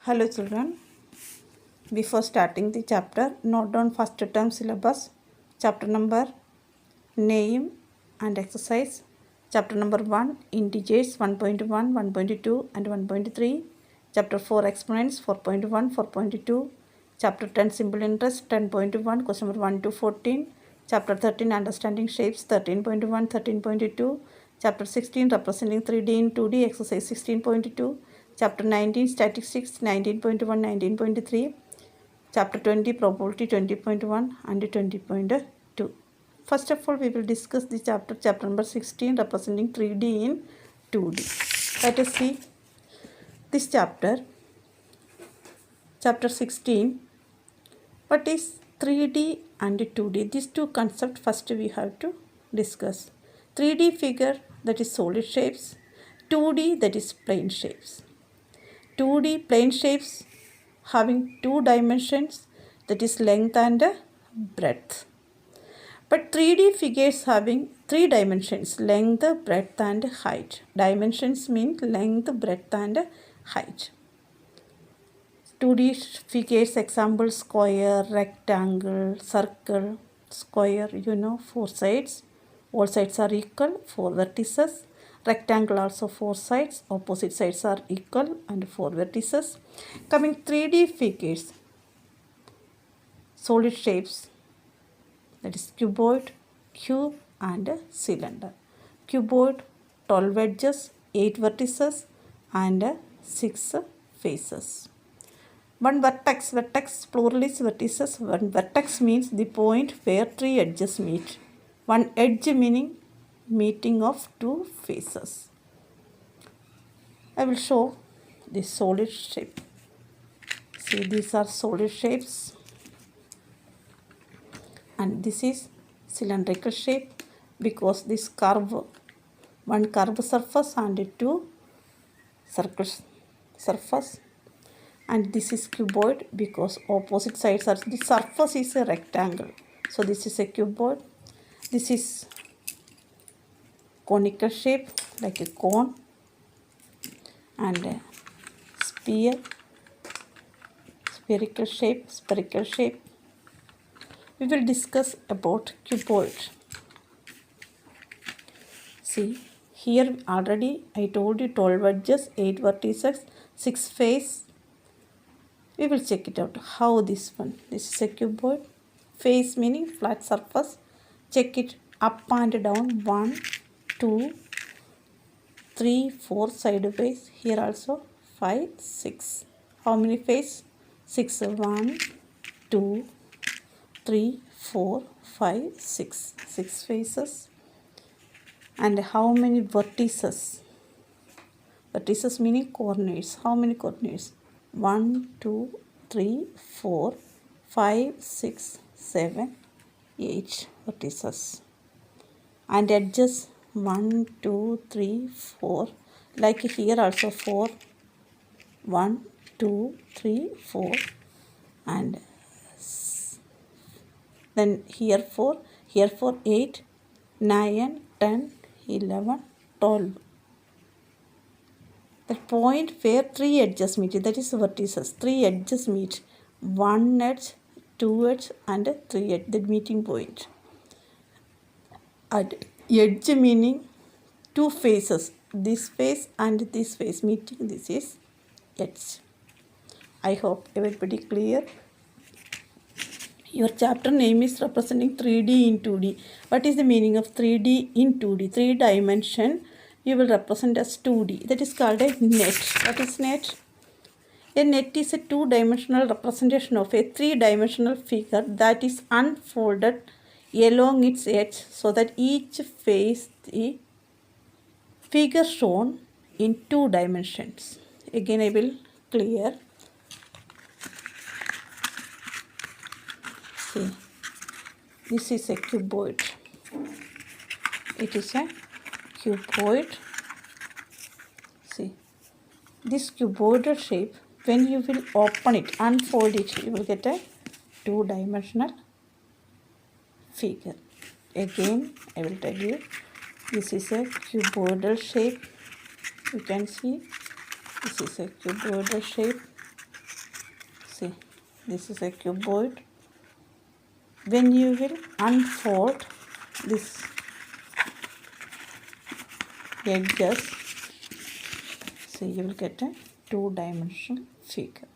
Hello children, before starting the chapter, note down first term syllabus, chapter number, name and exercise, chapter number 1, integers 1.1, 1.2 and 1.3, chapter 4, exponents 4.1, 4.2, chapter 10, simple interest 10.1, question number 1 to 14, chapter 13, understanding shapes 13.1, 13.2, chapter 16, representing 3D in 2D, exercise 16.2, chapter 19, statistics 19.1, 19.3, chapter 20, probability 20.1 and 20.2. First of all, we will discuss the chapter number 16, representing 3D in 2D. Let us see this chapter 16. What is 3D and 2D? These two concepts first we have to discuss. 3D figure, that is solid shapes. 2D, that is plane shapes. 2D plane shapes having two dimensions, that is length and breadth. But 3D figures having three dimensions, length, breadth and height. Dimensions mean length, breadth and height. 2D figures example square, rectangle, circle. Square, four sides. All sides are equal, four vertices. Rectangle also four sides, opposite sides are equal and four vertices. Coming 3D figures, solid shapes, that is cuboid, cube and cylinder. Cuboid, 12 edges, 8 vertices and 6 faces. One vertex plural is vertices. One vertex means the point where three edges meet. One edge meaning meeting of two faces. I will show the solid shape. See, these are solid shapes and this is cylindrical shape because this curve, one curved surface and two circle surface, and this is cuboid because opposite sides are, the surface is a rectangle, so this is a cuboid. This is conical shape like a cone and a sphere, spherical shape. We will discuss about cuboid. See, here already I told you 12 edges, 8 vertices, 6 face. We will check it out. How this one? This is a cuboid. Face meaning flat surface. Check it up and down. 1, 2, 3, 4 sideways. Here also 5, 6. How many face? 6. 1, 2, 3, 4, 5, 6. 6 faces. And how many vertices? Vertices meaning corners. How many corners? 1, 2, 3, 4, 5, 6, 7, 8 vertices. And edges 1, 2, 3, 4. Like here also 4. 1, 2, 3, 4. And then here 4. Here 4, 8, 9, 10, 11, 12. The point where three edges meet, that is vertices. Three edges meet. One edge, two edge and three edge, the meeting point. And edge meaning two faces. This face and this face meeting. This is edge. I hope everybody clear. Your chapter name is representing 3D in 2D. What is the meaning of 3D in 2D? 3 dimension you will represent as 2D. That is called a net. What is net? A net is a two-dimensional representation of a three-dimensional figure that is unfolded along its edge so that each face the figure shown in 2 dimensions. Again I will clear. See, this is a cuboid. It is a cuboid. See, this cuboidal shape, when you will open it, unfold it, you will get a two-dimensional figure. Again, I will tell you, this is a cuboidal shape. You can see, this is a cuboidal shape. See, this is a cuboid. When you will unfold this edges, see, you will get a two-dimensional figure.